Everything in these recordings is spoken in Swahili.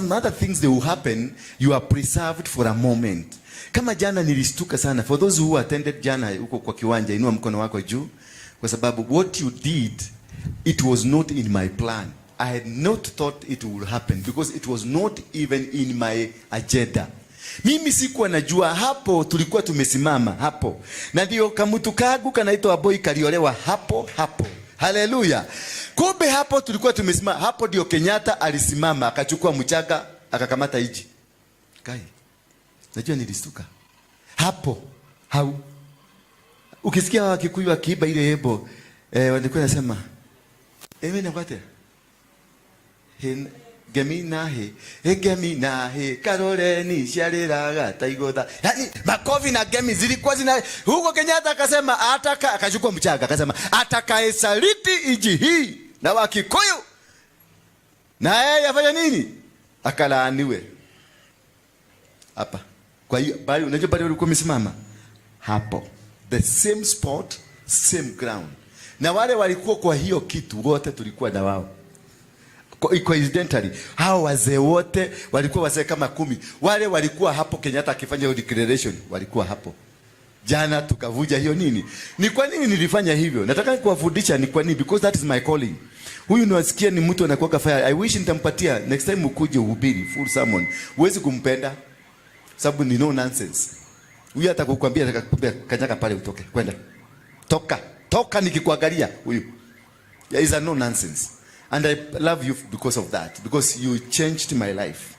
some other things that will happen, you are preserved for a moment. Kama jana nilistuka sana. For those who attended jana huko kwa kiwanja, inua mkono wako juu. Kwa sababu what you did, it was not in my plan. I had not thought it would happen because it was not even in my agenda. Mimi sikuwa najua hapo tulikuwa tumesimama hapo. Na ndio kamutu kagu kanaitwa boy kaliolewa hapo. Haleluya. Kumbe hapo tulikuwa tumesimama. Hapo ndio Kenyatta alisimama akachukua mchanga akakamata hiji. Kai. Najua nilistuka. Hapo. Ukisikia Wakikuyu wakiiba ile yebo, walikuwa nasema na kwate. Gemina he Karoleni shariraga taigoda. Yani makofi na gemi zilikuwa zina huko. Kenyatta akasema akachukua mchanga akasema atakayesaliti iji hii na Wakikuyu na yeye afanya nini? Akalaaniwe. Hapa. Kwa hiyo bali unajua bali ulikuwa umesimama hapo. The same spot, same ground. Na wale walikuwa kwa hiyo kitu wote tulikuwa na wao. Coincidentally, hao wazee wote walikuwa wazee kama 10. Wale walikuwa hapo Kenyatta akifanya hiyo declaration, walikuwa hapo. Jana tukavuja hiyo nini? Ni kwa nini nilifanya hivyo? Nataka kuwafundisha ni kwa nini, because that is my calling. Huyu niwasikia ni mtu anakuwa fire. I wish nitampatia next time ukuje uhubiri full sermon. Huwezi kumpenda sababu ni no nonsense. Huyu atakukwambia atakwambia kanyaga pale utoke. Kwenda. Toka nikikuangalia huyu. There is a no nonsense. And I love you because of that. Because you changed my life.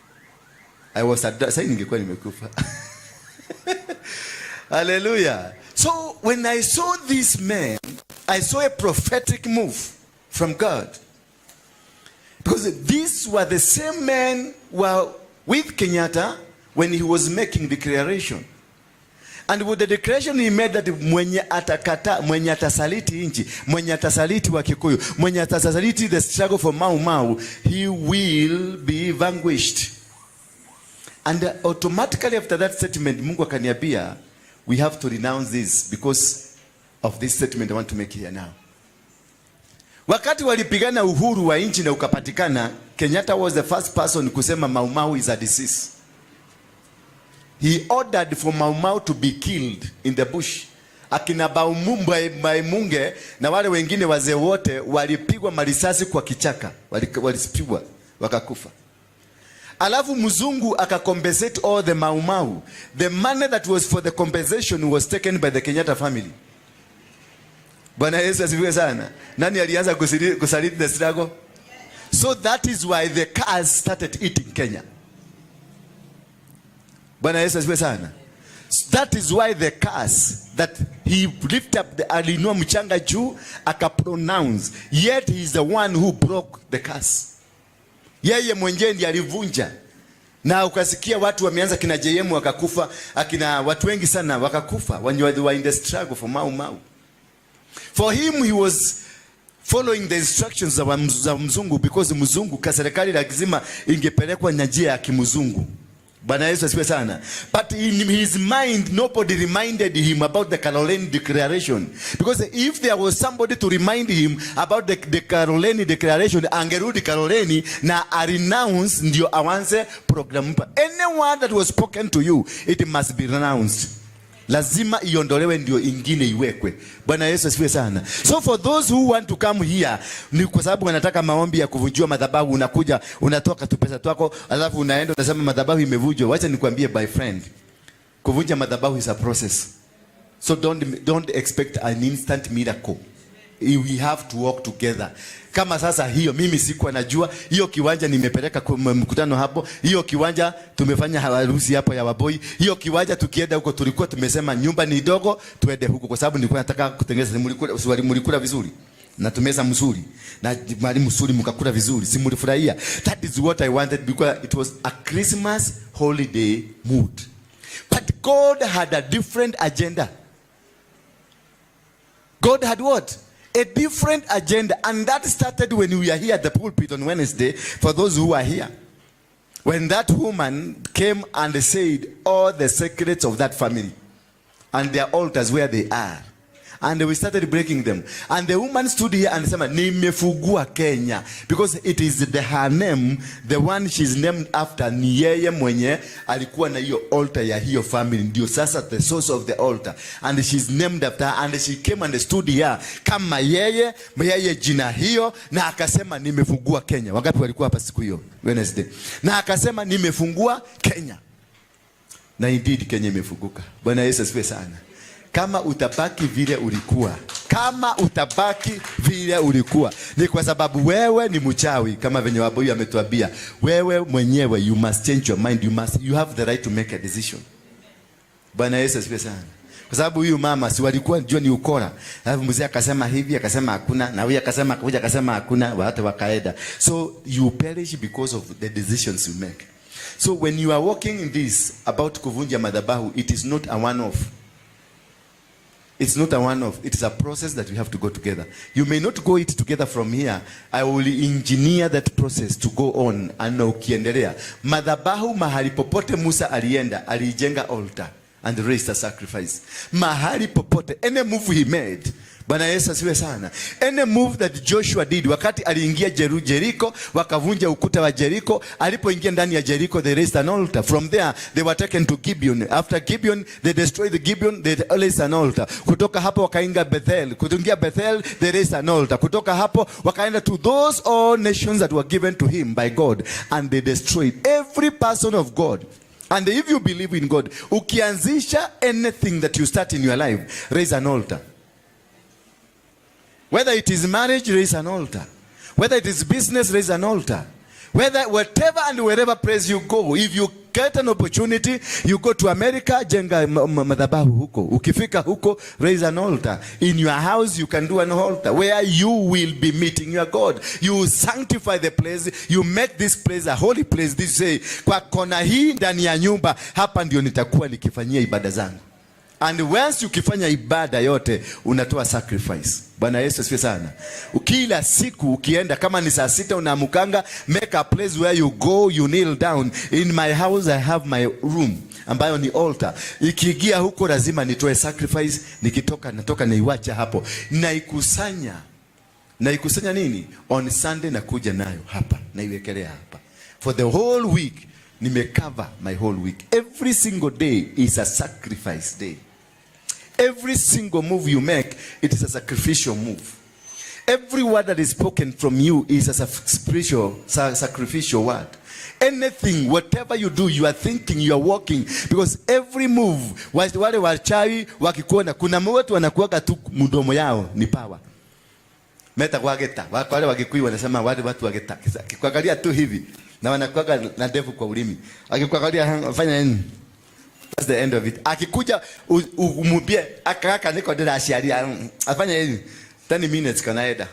I was sasa ningekuwa nimekufa. Hallelujah. So when I saw this man, I saw a prophetic move from God. Because these were the same men were with Kenyatta when he was making declaration. And with the declaration he made that mwenye atakata, mwenye atasaliti inchi, mwenye atasaliti Wakikuyu, mwenye atasaliti the struggle for Mau Mau, he will be vanquished. And automatically after that statement, Mungu akaniambia, we have to renounce this because of this statement I want to make here now. Wakati walipigana uhuru wa inchi na ukapatikana, Kenyatta was the first person kusema Mau Mau is a disease. He ordered for Mau Mau to be killed in the bush. Akina Munge na wale wengine wazee wote walipigwa marisasi kwa kichaka. Walipigwa wakakufa. Alafu mzungu akacompensate all the Mau Mau. The money that was for the compensation was taken by the Kenyatta family. Bwana Yesu asifiwe sana. Nani alianza kusaliti the struggle? So that is why the cars started eating Kenya. Bwana Yesu asifiwe sana. That is why the curse that he lifted up the alinua mchanga juu akapronounce, yet he is the one who broke the curse. Yeye mwenyewe ndiye alivunja. Na ukasikia watu wameanza kina JM wakakufa, akina watu wengi sana wakakufa when they were in the struggle for Mau Mau. For him he was following the instructions za mzungu, because mzungu kaserikali lazima ingepelekwa na njia ya kimzungu. Bwana Yesu asifiwe sana. But in his mind, nobody reminded him about the Caroline declaration. Because if there was somebody to remind him about the Caroline declaration, angerudi Caroline na renounce ndio awanze program. Any word that was spoken to you, it must be renounced. Lazima iondolewe ndio ingine iwekwe. Bwana Yesu asifiwe sana. So for those who want to come here, ni kwa sababu wanataka maombi ya kuvunjiwa madhabahu, unakuja unatoka tu pesa twako, alafu unaenda unasema madhabahu imevunjwa. Wacha nikwambie by friend, kuvunja madhabahu is a process. So don't expect an instant miracle. We have to work together. Kama sasa hiyo mimi sikuwa najua hiyo kiwanja nimepeleka kwa mkutano hapo, hiyo kiwanja tumefanya harusi hapo ya waboi, hiyo kiwanja tukienda huko tulikuwa tumesema nyumba ni dogo tuende huko kwa sababu nilikuwa nataka kutengeneza. Mlikula vizuri na tumeza mzuri na mali mzuri mkakula vizuri, si mlifurahia? That is what I wanted because it was a Christmas holiday mood. But God had a different agenda. God had what? A different agenda, and that started when we are here at the pulpit on Wednesday. For those who are here, when that woman came and said all the secrets of that family and their altars where they are, And we started breaking them. And the woman stood here and said, nimefungua Kenya. Because it is her name, the one she's named after, ni yeye mwenye alikuwa na hiyo altar ya hiyo family. Ndio sasa the source of the altar. And she's named after her. And she came and stood here kama yeye jina hiyo. Na akasema nimefungua Kenya. Wangapi walikuwa hapa siku hiyo? Wednesday. Na akasema nimefungua Kenya. Na indeed Kenya imefunguka. Bwana Yesu asifiwe sana. Kama utabaki vile ulikuwa, ni kwa sababu wewe ni mchawi, kama venye Wabuyu ametuambia. Wewe mwenyewe, you must change your mind, you have the right to make a decision. Bwana Yesu asifiwe sana. Kwa sababu huyu mama si walikuwa jua ni ukora. Alafu mzee akasema hivi, akasema hakuna, na huyu akasema hakuna, watu wakaenda. So you perish because of the decisions you make. So when you are walking in this about kuvunja madhabahu, it is not a one-off. It's not a one-off. It is a process that we have to go together. You may not go it together from here. I will engineer that process to go on. And ukiendelea. Madhabahu mahali popote Musa alienda, alijenga altar and raised a sacrifice. Mahali popote. Any move he made. Bwana Yesu asiwe sana. Any move that Joshua did, wakati aliingia Jericho, wakavunja ukuta wa Jericho, alipoingia ndani ya Jericho, they raised an altar. From there, they were taken to Gibeon. After Gibeon, they destroyed the Gibeon, they raised an altar. Kutoka hapo wakaingia Bethel. Kutoka Bethel, they raised an altar. Kutoka hapo wakaenda to those all nations that were given to him by God, and they destroyed every person of God. And if you believe in God, ukianzisha anything that you start in your life, raise an altar. Whether it is marriage, raise an altar. Whether it is business, raise an altar. Whatever and wherever place you go, if you get an opportunity, you go to America, jenga madhabahu huko. Ukifika huko, raise an altar. In your house, you can do an altar where you will be meeting your God. You sanctify the place. You make this place a holy place. This say, kwa kona hii ndani ya nyumba, hapa ndio nitakuwa nikifanyia ibada zangu. And once ukifanya ibada yote, unatoa sacrifice. Bwana Yesu asifiwe sana. Kila siku ukienda, kama ni saa 6 unaamukanga, make a place where you go, you kneel down. In my house I have my room, ambayo ni altar. Ikiingia huko lazima nitoe sacrifice, nikitoka natoka naiwacha hapo. Naikusanya nini? On Sunday nakuja nayo hapa, naiwekelea hapa. For the whole week, nimecover my whole week. Every single day is a sacrifice day. Every single move you make, it is a sacrificial move. Every word that is spoken from you is a sacrificial word. Anything, whatever you do, you are thinking, you are walking. Because every move, wale wachawi wakikuona, kuna watu wanakuwaga tu mdomo yao ni power. Meta kwa geta, wale wakikui wanasema wale watu wa geta. Kikuangalia tu hivi, na wanakuwaga na ndevu kwa ulimi. Akikuangalia fanya nini? That's the end of it. Akikuja umwambie akaka niko ndira ashiaria afanya hivi 10 minutes kanaenda.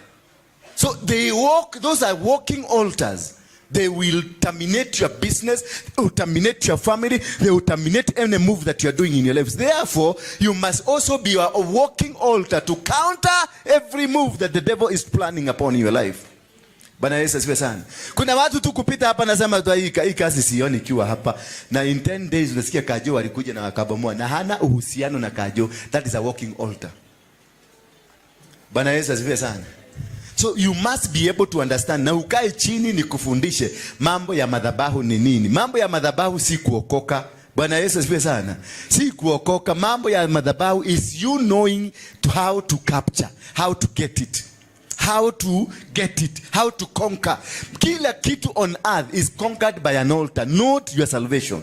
So they walk, those are walking altars. They will terminate your business, they will terminate your family, they will terminate any move that you are doing in your lives. Therefore, you must also be a walking altar to counter every move that the devil is planning upon your life. Bwana Yesu asifiwe sana. Kuna watu tu kupita hapa nasema hii kazi sioni ikiwa hapa, na in 10 days unasikia Kajo alikuja na wakabomoa, na hana uhusiano na Kajo. That is a walking altar. Bwana Yesu asifiwe sana. So you must be able to understand. Na ukae chini nikufundishe mambo ya madhabahu ni nini. Mambo ya madhabahu si kuokoka. Bwana Yesu asifiwe sana. Si kuokoka. Mambo ya madhabahu is you knowing how to capture, how to get it. How to get it, how to conquer. Kila kitu on earth is conquered by an altar, not your salvation.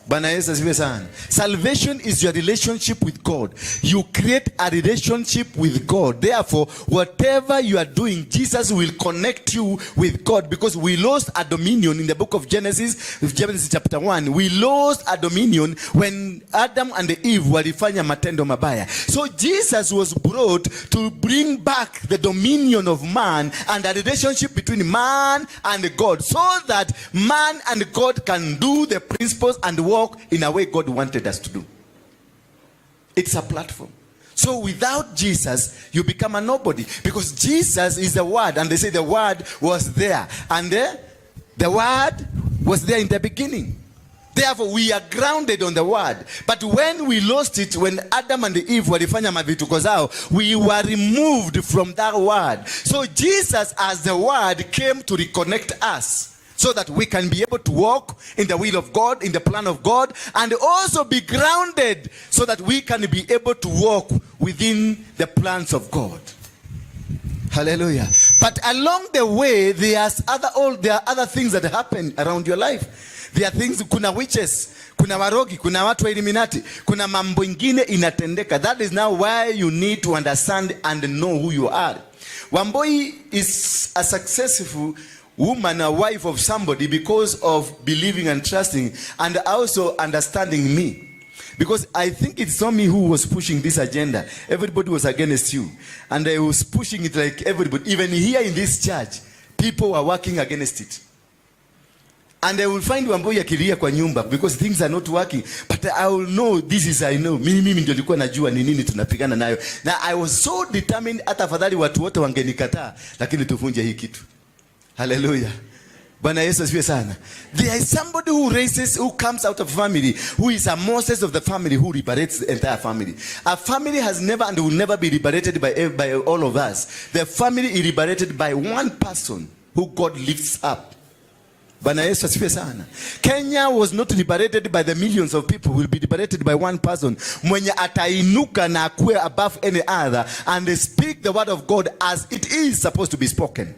Bwana Yesu asifiwe sana. Salvation is your relationship with God. You create a relationship with God. Therefore, whatever you are doing, Jesus will connect you with God, because we lost a dominion in the book of Genesis chapter 1. We lost a dominion when Adam and Eve walifanya matendo mabaya. So Jesus was brought to bring back the dominion of man and a relationship between man and God, so that man and God can do the principles and walk in a way God wanted us to do. It's a platform. So without Jesus, you become a nobody, because Jesus is the Word, and they say the Word was there, and the Word was there in the beginning. Therefore, we are grounded on the word. But when we lost it, when Adam and Eve walifanya mavituko zao, we were removed from that word. So Jesus, as the word, came to reconnect us so that we can be able to walk in the will of God, in the plan of God, and also be grounded so that we can be able to walk within the plans of God. Hallelujah. But along the way, there are other things that happen around your life. There are things, kuna witches, kuna warogi, kuna watu wa Illuminati, kuna mambo ingine inatendeka. That is now why you need to understand and know who you are. Wamboi is a successful woman, a wife of somebody, because of believing and trusting and also understanding me. Because I think it's not me who was pushing this agenda. Everybody was against you. And I was pushing it like everybody. Even here in this church, people were working against it. And I will find Wamboi akilia kwa nyumba because things are not working. But I will know, this is I know. Mimi ndio nilikuwa najua ni nini tunapigana nayo. Now I was so determined, hata afadhali watu wote wangenikataa, lakini tuvunje hii kitu. Hallelujah. Bwana Yesu asifiwe sana. There is somebody who comes out of family, who is a Moses of the family, who liberates the entire family. A family has never and will never be liberated by all of us. The family is liberated by one person who God lifts up. Bwana Yesu asifiwe sana. Kenya was not liberated by the millions of people. Will be liberated by one person, mwenye atainuka na akue above any other and speak the word of God as it is supposed to be spoken.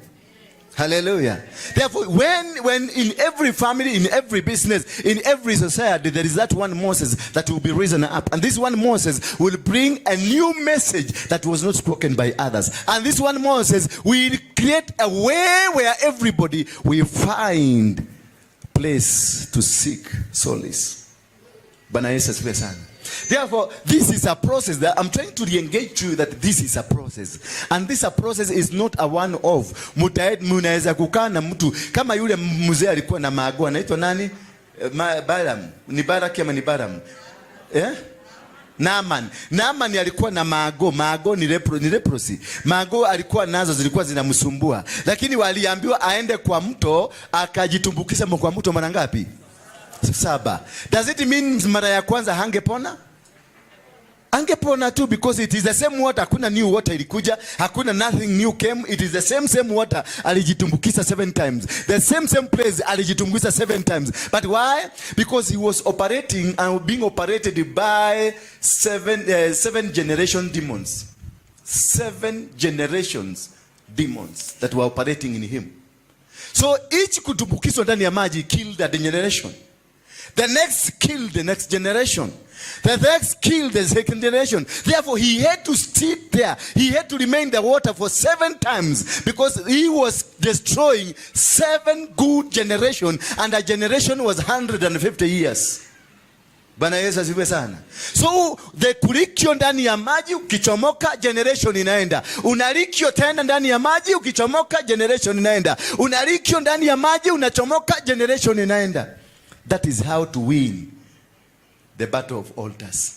Hallelujah. Therefore, when in every family, in every business, in every society, there is that one Moses that will be risen up. And this one Moses will bring a new message that was not spoken by others. And this one Moses will create a way where everybody will find place to seek solace. Bwana Yesu asifiwe sana. Therefore, this is a process that I'm trying to re-engage you that this is a process. And this a process is not a one-off. Munaweza kukaa na mtu kama yule mzee alikuwa na mago anaitwa nani? Baram. Ni Baraki ama ni Baram? Naaman alikuwa na mago ni leprosy. Mago alikuwa nazo, zilikuwa zinamsumbua. Lakini waliambiwa aende kwa mto, akajitumbukiza kwa mto mara ngapi? 7. Does it mean mara ya kwanza hangepona? Angepona too, because it is the same water. Hakuna new water ilikuja, hakuna nothing new came. It is the same water. Alijitumbukiza 7 times. The same place alijitumbukiza 7 times. But why? Because he was operating and being operated by 7 generation demons. 7 generations demons that were operating in him. So each kutumbukizwa ndani ya maji killed the generation. The next killed the next generation. The next killed the second generation. Therefore, he had to sit there. He had to remain in the water for 7 times because he was destroying 7 good generations, and a generation was 150 years. Bwana Yesu asifiwe sana. So the kulikio ndani ya maji, ukichomoka generation inaenda. Unalikio tena ndani ya maji, ukichomoka generation inaenda. Unalikio ndani ya maji, unachomoka generation inaenda. That is how to win the battle of altars.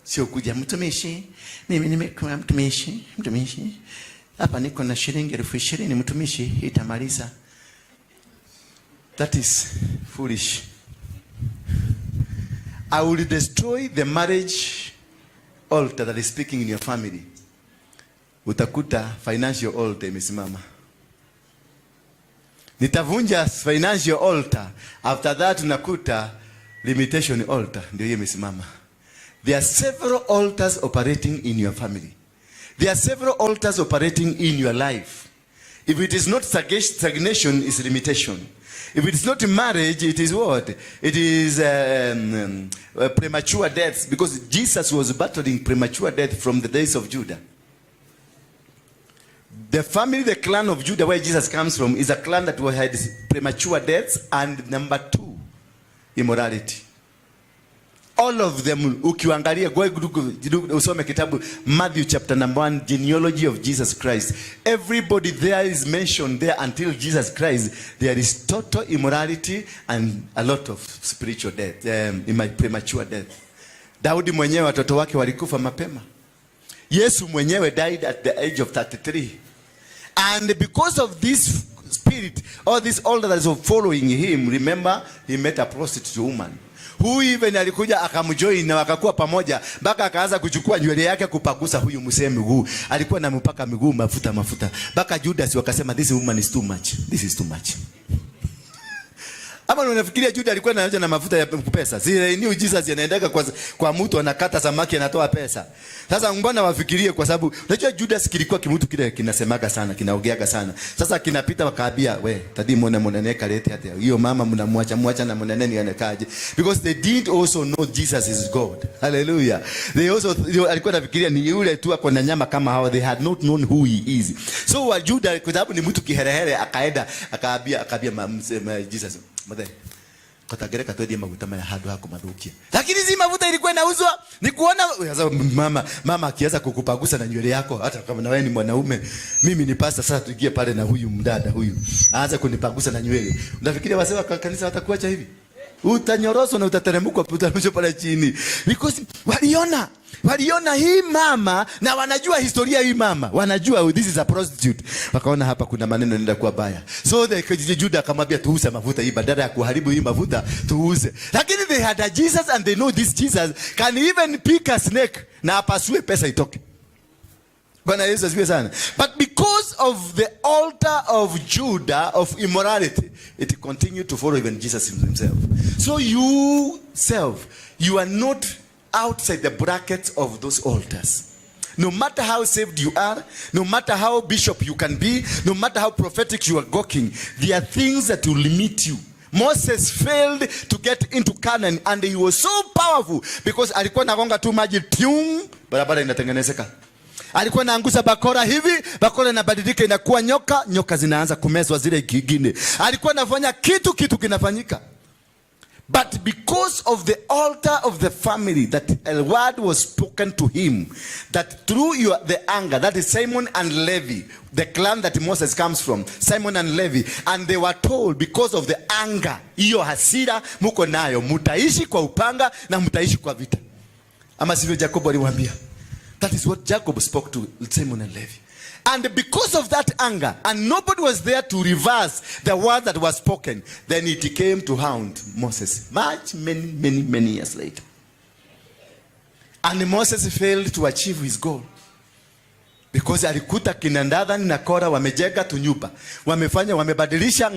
Sio kuja mtumishi, mimi nimekuwa mtumishi. Hapa niko na shilingi 20,000 mtumishi, itamaliza. That is foolish. I will destroy the marriage altar that is speaking in your family. Utakuta financial altar imesimama. Nitavunja financial altar. After that unakuta limitation altar ndio imesimama. There are several altars operating in your family. There are several altars operating in your life. If it is not stagnation, it's limitation. If it is not marriage, it is what? It is premature death, because Jesus was battling premature death from the days of Judah. The family, the clan of Judah, where Jesus comes from, is a clan that had premature deaths and number 2, immorality. All of them, ukiangalia usome kitabu Matthew chapter number 1, genealogy of Jesus Christ. Everybody there is mentioned there until Jesus Christ. There is total immorality and a lot of spiritual death, premature death. Daudi mwenyewe watoto wake walikufa mapema. Yesu mwenyewe died at the age of 33. And because of this spirit spirit, all this altar that is following him, remember, he met a prostitute woman. Huyu even alikuja akamjoin na wakakuwa pamoja, mpaka akaanza kuchukua nywele yake kupagusa huyu msee miguu. Alikuwa na mpaka miguu mafuta. Mpaka Judas wakasema this woman is too much. This is too much. Ama unafikiria Judas alikuwa anaanza na mafuta ya pesa? Zile new Jesus yanaendaga kwa mtu anakata samaki anatoa pesa. Sasa mbona wafikirie, kwa sababu unajua Judas kilikuwa kimutu kile kinasemaga sana, kinaogeaga sana. Sasa kinapita wakaambia, we tadi muone neka lete hata hiyo mama mnamwacha na mnaneni anekaje, because they didn't also know Jesus is God. Hallelujah. They also alikuwa anafikiria ni yule tu ako na nyama kama hao. They had not known who he is. So wa Judas kwa sababu ni mtu kiherehere akaenda akaambia Jesus, mother, katagereka twendie maguta maya handu hako mathukia. Lakini si mafuta ilikuwa inauzwa, ni kuona mama akianza kukupagusa na nywele yako, hata kama na wewe ni mwanaume, mimi ni pastor, sasa tuingie pale na huyu mdada huyu aanze kunipagusa na nywele. Unafikiria wazee wa kanisa watakuacha hivi? Utanyoroswa na utateremka utarushwa pale chini. Because waliona hii mama na wanajua historia hii mama. Wanajua this is a prostitute. Wakaona hapa kuna maneno yanaenda kuwa baya. So Judas akamwambia tuuze mafuta hii, badala ya kuharibu hii mafuta tuuze. Lakini they had a Jesus and they know this Jesus can even pick a snake na apasue pesa itoke. Bwana Yesu asifiwe sana. But because of the altar of Judah of immorality, it continued to follow even Jesus himself. So you are not outside the brackets of those altars. No matter how saved you are, no matter how bishop you can be, no matter how prophetic you are walking, there are things that will limit you. Moses failed to get into Canaan and he was so powerful because alikuwa anagonga tu maji tiung, barabara inatengenezeka. Alikuwa anaangusha bakora hivi, bakora inabadilika inakuwa nyoka zinaanza kumezwa zile kingine. Alikuwa anafanya kitu kinafanyika. But because of the altar of the family, that a word was spoken to him, that through the anger, that is Simon and Levi, the clan that Moses comes from, Simon and Levi, and they were told because of the anger, hiyo hasira muko nayo, mutaishi kwa upanga na mutaishi kwa vita. Ama sivyo Jacob aliwaambia? That is what Jacob spoke to Simon and Levi. And because of that anger, and nobody was there to reverse the word that was spoken, then it came to hound Moses many years later. And Moses failed to achieve his goal. Because alikuta kina Dathan na Kora wamejenga tunyumba. Wamebadilisha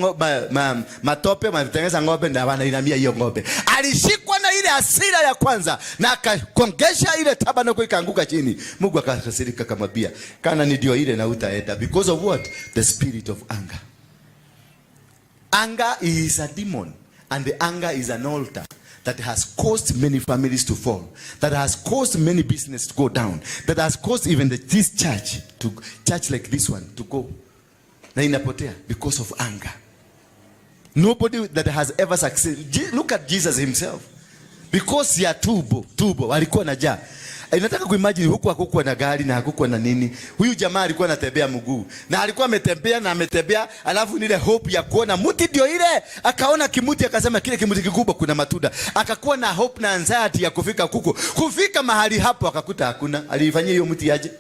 matope, wametengeneza ng'ombe na wanainamia hiyo ng'ombe. Alishikwa na ile hasira ya kwanza na akakongesha ile tabernacle ikaanguka chini. Mungu akakasirika akamwambia, kana ndio ile na utaenda. Because of what? The spirit of anger. Anger is a demon, and the anger is an altar that has caused many families to fall, that has caused many business to go down, that has caused even this church like this one to go. Na inapotea because of anger. Nobody that has ever succeeded. Look at Jesus himself. Because ya tubo alikuwa na njaa. Inataka kuimagine huku hakukuwa na gari na hakukuwa na nini. Huyu jamaa alikuwa anatembea mguu. Na alikuwa ametembea alafu ile hope ya kuona mti ndio ile. Akaona kimuti akasema kile kimuti kikubwa kuna matunda. Akakuwa na hope na anxiety ya kufika huko. Kufika mahali hapo akakuta hakuna. Alifanyia hiyo mti aje?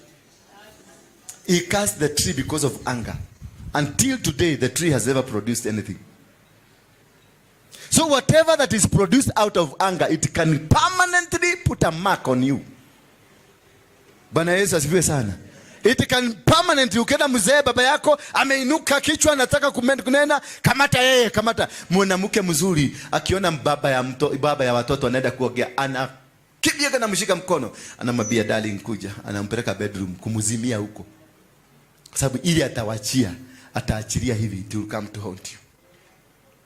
He cast the tree because of anger. Until today the tree has never produced anything. So whatever that is produced out of anger, it can permanently put a mark on you. Bwana Yesu asifiwe sana. It can permanently, ukienda mzee baba yako ameinuka kichwa anataka kunena, kamata. Mwanamke mzuri akiona baba ya watoto anaenda kuogea, anakimbia kana mshika mkono, anamwambia darling kuja, anampeleka bedroom kumzimia huko. Kwa sababu ili ataachilia hivi, it will come to haunt you.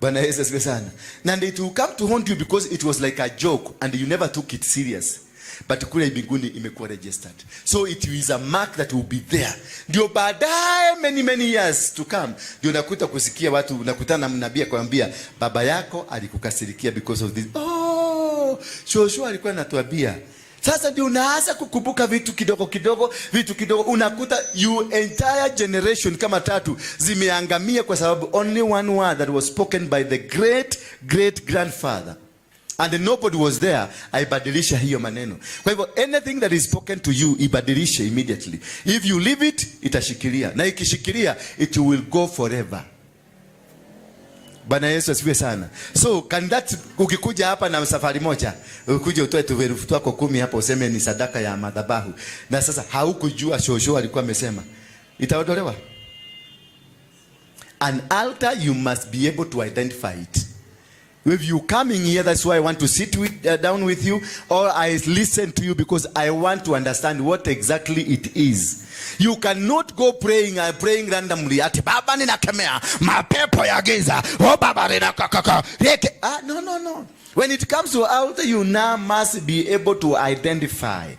Bwana Yesu asifiwe sana. And it will come to haunt you because it was like a joke and you never took it serious. But kule mbinguni imekuwa registered. So it is a mark that will be there. Ndio baadaye many years to come, ndio nakuta kusikia watu, unakutana na nabii akwambia baba yako alikukasirikia because of this. Oh, shosho alikuwa anatuambia. Sasa ndio unaanza kukumbuka vitu kidogo, unakuta you entire generation kama 3 zimeangamia kwa sababu only one word that was spoken by the great grandfather. And nobody was there, aibadilisha hiyo maneno. Kwa hivyo anything that is spoken to you, ibadilisha immediately. If you leave it, itashikilia. Na ikishikilia, it will go forever. Bwana Yesu asifiwe sana. So can that, ukikuja hapa na safari moja, ukuje utoe tuverufu twako 10 hapa useme ni sadaka ya madhabahu, na sasa haukujua shosho alikuwa amesema, itaondolewa. An altar, you must be able to identify it. If you coming here, that's why I want to sit down with you, or I listen to you, because I want to understand what exactly it is. You cannot go praying randomly. Ati baba ninakemea mapepo ya giza. Oh baba ninakakaka. No. When it comes to altar, you now must be able to identify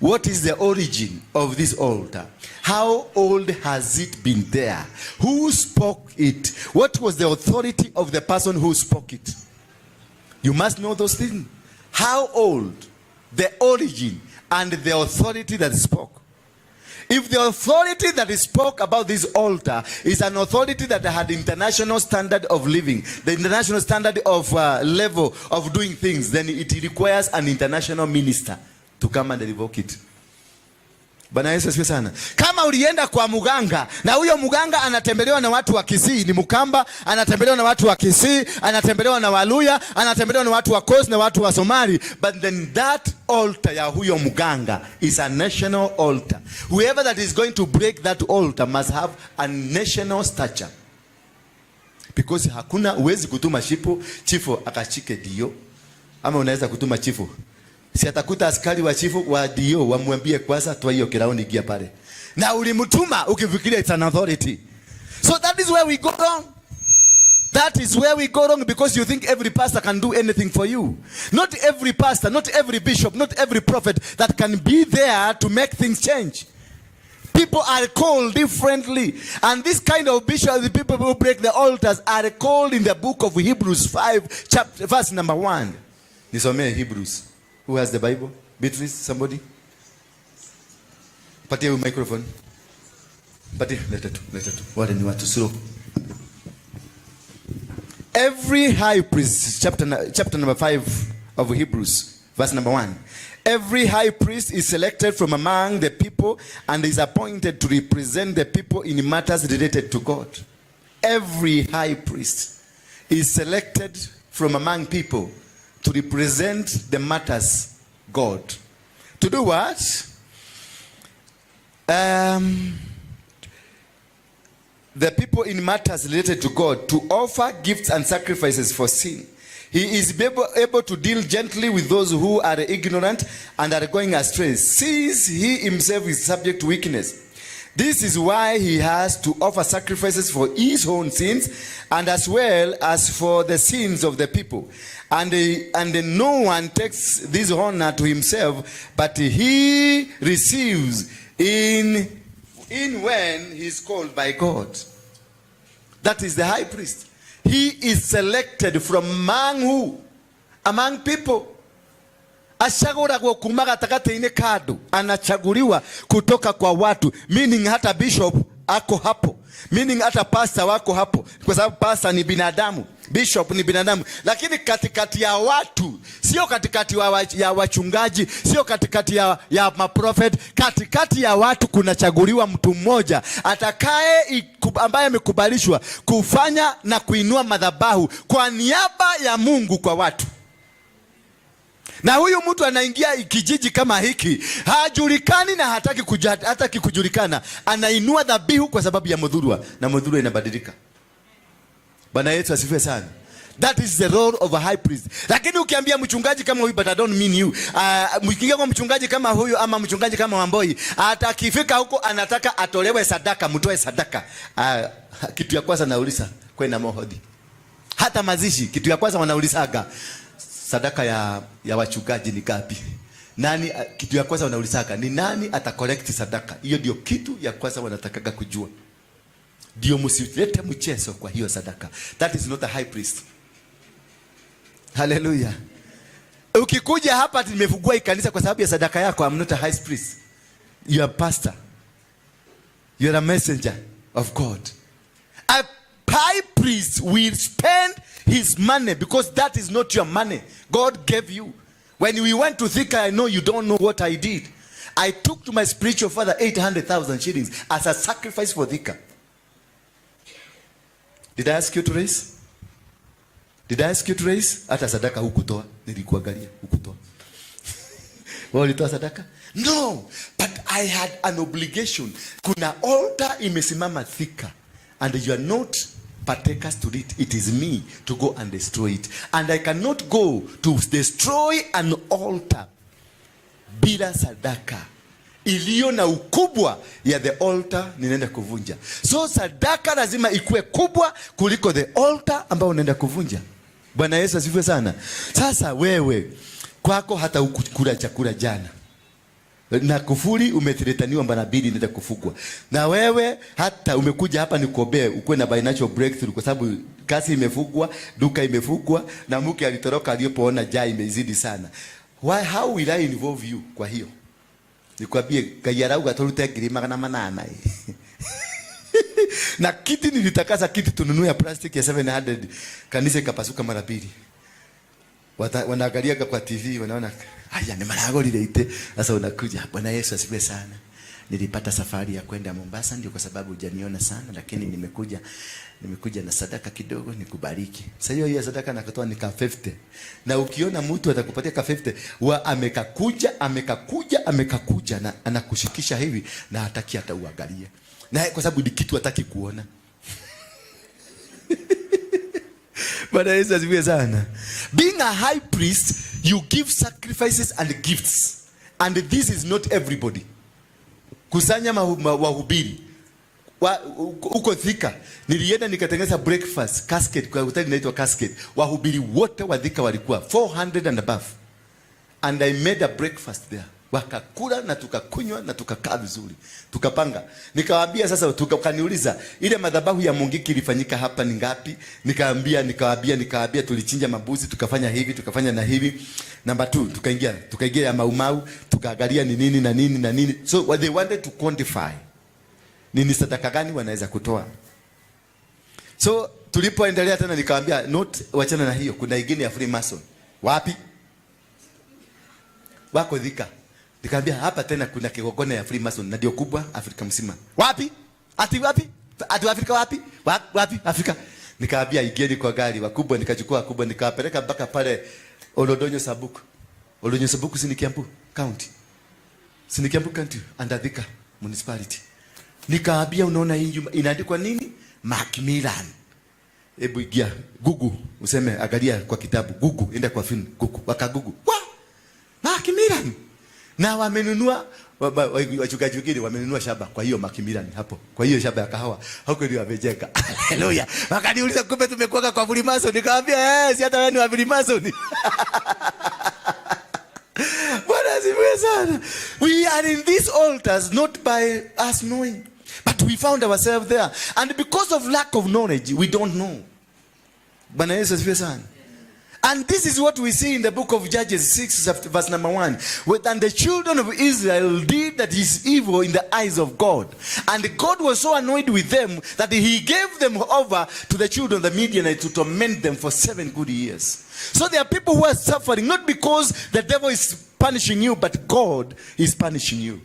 what is the origin of this altar. How old has it been there? Who spoke it? What was the authority of the person who spoke it? You must know those things. How old, the origin, and the authority that spoke. If the authority that spoke about this altar is an authority that had international standard of living, the international standard of level of doing things, then it requires an international minister to come and revoke it. Bwana Yesu asifiwe sana. Kama ulienda kwa muganga na huyo muganga anatembelewa na watu wa Kisii, ni Mukamba, anatembelewa na watu wa Kisii, anatembelewa na Waluya, anatembelewa na watu wa Coast na watu wa Somali, but then that altar ya huyo muganga is a national altar. Whoever that is going to break that altar must have a national stature. Because hakuna, uwezi kutuma chifu akachike dio, ama unaweza kutuma chifu, si atakuta askari wa chifu wa dio wamwambie kwanza toa hiyo kiraoni ingia pale, na ulimtuma ukifikiria it's an authority. So that is where we go wrong. That is where we go wrong, because you think every pastor can do anything for you. Not every pastor, not every bishop, not every prophet that can be there to make things change. People are called differently, and this kind of bishop, the people who break the altars, are called in the book of Hebrews 5 chapter verse number 1. Nisomee Hebrews. Who has the Bible? Beatrice, somebody? Patia your microphone. Patia, leta tu. Wale ni watu slow. Every high priest, chapter number 5 of Hebrews, verse number 1. Every high priest is selected from among the people and is appointed to represent the people in matters related to God. Every high priest is selected from among people to represent the matters God. To do what? The people in matters related to God, to offer gifts and sacrifices for sin. He is able to deal gently with those who are ignorant and are going astray, since he himself is subject to weakness. This is why he has to offer sacrifices for his own sins, and as well as for the sins of the people. And no one takes this honor to himself, but he receives in when he is called by God. That is the high priest. He is selected from among who? Among people. Ashaguragwa kumaga takatiine kadu, anachaguliwa kutoka kwa watu, meaning hata bishop ako hapo, meaning hata pastor wako hapo, kwa sababu pastor ni binadamu, bishop ni binadamu. Lakini katikati ya watu, sio katikati ya wachungaji, sio katikati ya maprofet, katikati ya watu kunachaguliwa mtu mmoja ambaye amekubalishwa kufanya na kuinua madhabahu kwa niaba ya Mungu kwa watu. Na huyu mtu anaingia kijiji kama hiki, hajulikani na hataki kujulikana, anainua dhabihu kwa sababu ya mudhurwa, na mudhurwa inabadilika. Bwana Yesu asifiwe sana. That is the role of a high priest. Lakini ukiambia mchungaji kama huyu, but I don't mean you, mkiingia kwa mchungaji kama huyu ama mchungaji kama Wamboi, atakifika huko anataka atolewe sadaka, mtoe sadaka, kitu ya kwanza nauliza kwenda mohodi. Hata mazishi, kitu ya kwanza wanaulizaga sadaka ya wachungaji ni ngapi? Nani, kitu ya kwanza wanaulizaga ni nani atacorrect sadaka. Hiyo ndio kitu ya kwanza wanatakaga kujua. Ndio msilete mchezo kwa hiyo sadaka. That is not a high priest. Hallelujah. Ukikuja hapa nimefungua kanisa kwa sababu ya sadaka yako, I'm not a high priest. You are a pastor. You are a messenger of God. A high priest will spend his money, because that is not your money. God gave you. When we went to Thika, I know you don't know what I did. I took to my spiritual father 800,000 shillings as a sacrifice for Thika. Did I ask you to raise? Did I ask you to raise? Hata sadaka hukutoa. Nilikuangalia hukutoa. Wewe ulitoa sadaka? No, but I had an obligation. Kuna altar imesimama Thika, and you are not partakers to it. It is me to go and destroy it. And I cannot go to destroy an altar bila sadaka iliyo na ukubwa ya the altar ninaenda kuvunja. So sadaka lazima ikuwe kubwa kuliko the altar ambao unaenda kuvunja. Bwana Yesu asifiwe sana. Sasa wewe kwako hata ukukula chakula jana, na kufuri umetiretaniwa mara mbili nenda kufugwa. Na wewe hata umekuja hapa nikuombee ukuwe na financial breakthrough, kwa sababu kasi imefugwa, duka imefugwa, na mke alitoroka alipoona jaa imezidi sana. How will I involve you kwa hiyo? Nikwambie kayarau gatorute ngiri 800. Na kiti nilitakasa kiti tununue ya plastic ya 700, kanisa ikapasuka mara mbili. Wanaangalia kwa TV wanaona haya ni marago lileite. Sasa unakuja, Bwana Yesu asifiwe sana. Nilipata safari ya kwenda Mombasa, ndio kwa sababu hujaniona sana, lakini nimekuja na sadaka kidogo nikubariki. Sasa hiyo sadaka nakatoa nika 50. Na ukiona mtu atakupatia ka 50, amekakuja na anakushikisha hivi na hataki hata uangalie. Na kwa sababu ni kitu hataki kuona. Bwana Yesu asifiwe sana. Being a high priest, you give sacrifices and gifts. And this is not everybody. Kusanya wahubiri. Uko Thika, nilienda nikatengeneza breakfast casket kwa hoteli inaitwa Casket. Wahubiri wote wa Thika walikuwa 400 and above. And I made a breakfast there. Wakakula na tukakunywa na tukakaa vizuri. Tukapanga. Nikawaambia sasa, tukaniuliza ile madhabahu ya Mungiki ilifanyika hapa ni ngapi? Nikawaambia tulichinja mabuzi, tukafanya hivi, tukafanya na hivi. Number 2, tukaingia ya Maumau, tukaangalia ni nini na nini na nini. So what they wanted to quantify, nini sadaka gani wanaweza kutoa. So tulipoendelea tena nikawaambia not wachana na hiyo, kuna ingine ya Freemason. Wapi? Wako Thika. Nikamwambia hapa tena kuna kigogona ya Freemason na ndio kubwa Afrika mzima. Wapi? Ati wapi? Ati Afrika wapi? Wapi? Afrika. Nikamwambia igeni kwa gari wakubwa, nikachukua kubwa nikawapeleka mpaka pale Olodonyo Sabuku. Olodonyo Sabuku si ni Kiambu County. Si ni Kiambu County under Thika municipality. Nikamwambia unaona hii inaandikwa nini? Macmillan. Hebu ingia Google useme angalia kwa kitabu, Google enda kwa film Google, wakagugu. Macmillan. Na wamenunua wachungaji wengine wamenunua shamba kwa hiyo Macmillan hapo. Kwa hiyo shamba ya kahawa huko ndio wamejenga. Haleluya. Wakaniuliza kumbe tumekuwa kwa Freemason. Nikamwambia si hata wewe ni wa Freemason. Bwana asifiwe sana. We are in these altars not by us knowing, but we found ourselves there, and because of lack of knowledge we don't know. Bwana Yesu asifiwe sana. And this is what we see in the book of Judges 6 verse number 1. And the children of Israel did that is evil in the eyes of God. And God was so annoyed with them that he gave them over to the children of the Midianites to torment them for 7 good years. So there are people who are suffering not because the devil is punishing you, but God is punishing you.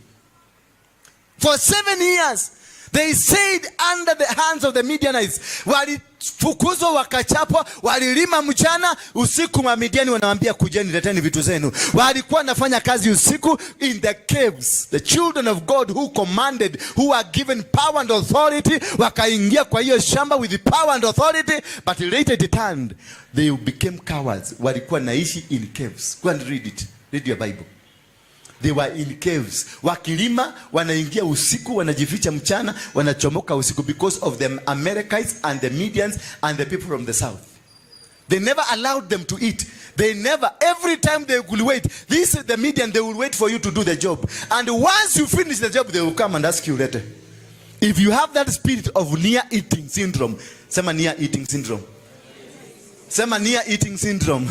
For 7 years. They stayed under the hands of the Midianites. Walifukuzwa wakachapwa, walilima mchana, usiku wa Midiani wanawaambia kujeni leteni vitu zenu. Walikuwa wanafanya kazi usiku in the caves. The children of God who commanded, who are given power and authority, wakaingia kwa hiyo shamba with the power and authority, but later it turned. They became cowards. Walikuwa naishi in caves. Go and read it. Read your Bible. They were in caves. Wakilima, wanaingia usiku, wanajificha mchana, wanachomoka usiku because of the Amalekites and the Midians and the people from the south. They never allowed them to eat. They never, every time they will wait. This is the Midian, they will wait for you to do the job. And once you finish the job, they will come and ask you later. If you have that spirit of near eating syndrome, sema near eating syndrome. Sema near eating syndrome.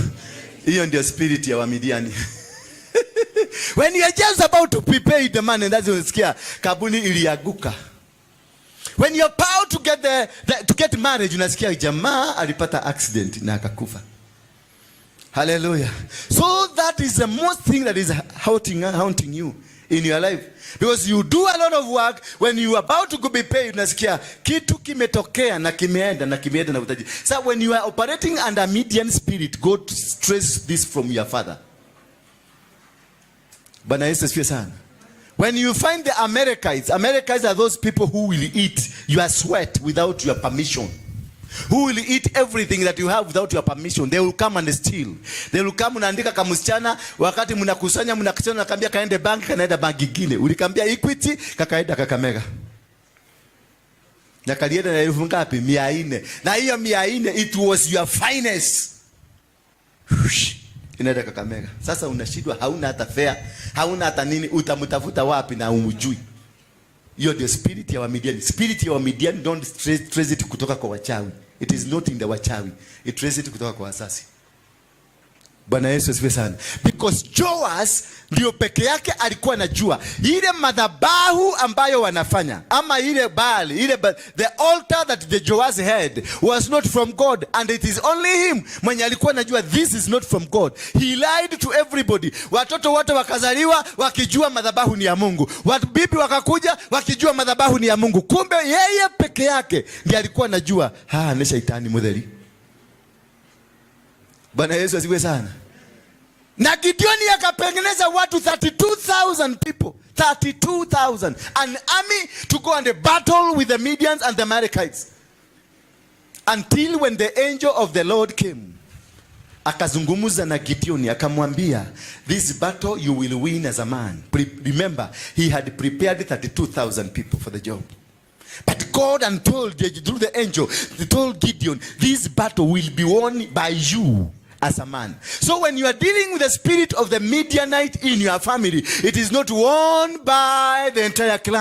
Hiyo ndio spirit ya Wamidiani. When you are just about to prepare the man, and that's when you scare kabuni iliaguka. When you're about to get married, unasikia jamaa alipata accident na akakufa. Hallelujah. So that is the most thing that is haunting you in your life. Because you do a lot of work, when you are about to be paid, unasikia kitu kimetokea na kimeenda na utaji. So when you are operating under Midian spirit, go to trace this from your father. Bwana Yesu asifiwe sana. When you find the Amalekites are those people who will eat your sweat without your permission. Who will eat everything that you have without your permission. They will come and steal. They will come, unaandika kama msichana, wakati mnakusanya nakambia kaende bank, kanaenda bank nyingine. Ulikambia Equity, kakaenda Kakamega. Na kalienda na elfu ngapi? 400. Na hiyo 400, it was your finest. Inaenda Kakamega. Sasa unashindwa, hauna hata fare, hauna hata nini, utamtafuta wapi na umjui. Hiyo ndio spirit ya Midian. Spirit ya Midian, don't trace it kutoka kwa wachawi. It is not in the wachawi. It trace it kutoka kwa wasasi. Bwana Yesu asifiwe sana. Because Joas ndio peke yake alikuwa anajua ile madhabahu ambayo wanafanya, ama ile Baal, the altar that the Joas had was not from God, and it is only him mwenye alikuwa anajua this is not from God. He lied to everybody. Watoto wote wakazaliwa wakijua madhabahu ni ya Mungu. Bibi wakakuja wakijua madhabahu ni ya Mungu. Kumbe yeye peke yake ndiye alikuwa anajua ni shetani mudheli. Bwana Yesu asifiwe sana. Na Gideoni akapengeneza watu 32,000 people. 32,000. An army to go and battle with the Midians and the Amalekites. Until when the angel of the Lord came. Akazungumuza na Gideoni akamwambia, this battle you will win as a man. Remember, he had prepared 32,000 people for the job. But God through the angel, he told Gideon, this battle will be won by you as a man. So when you are dealing with the spirit of the Midianite in your family, it is not won by the entire clan.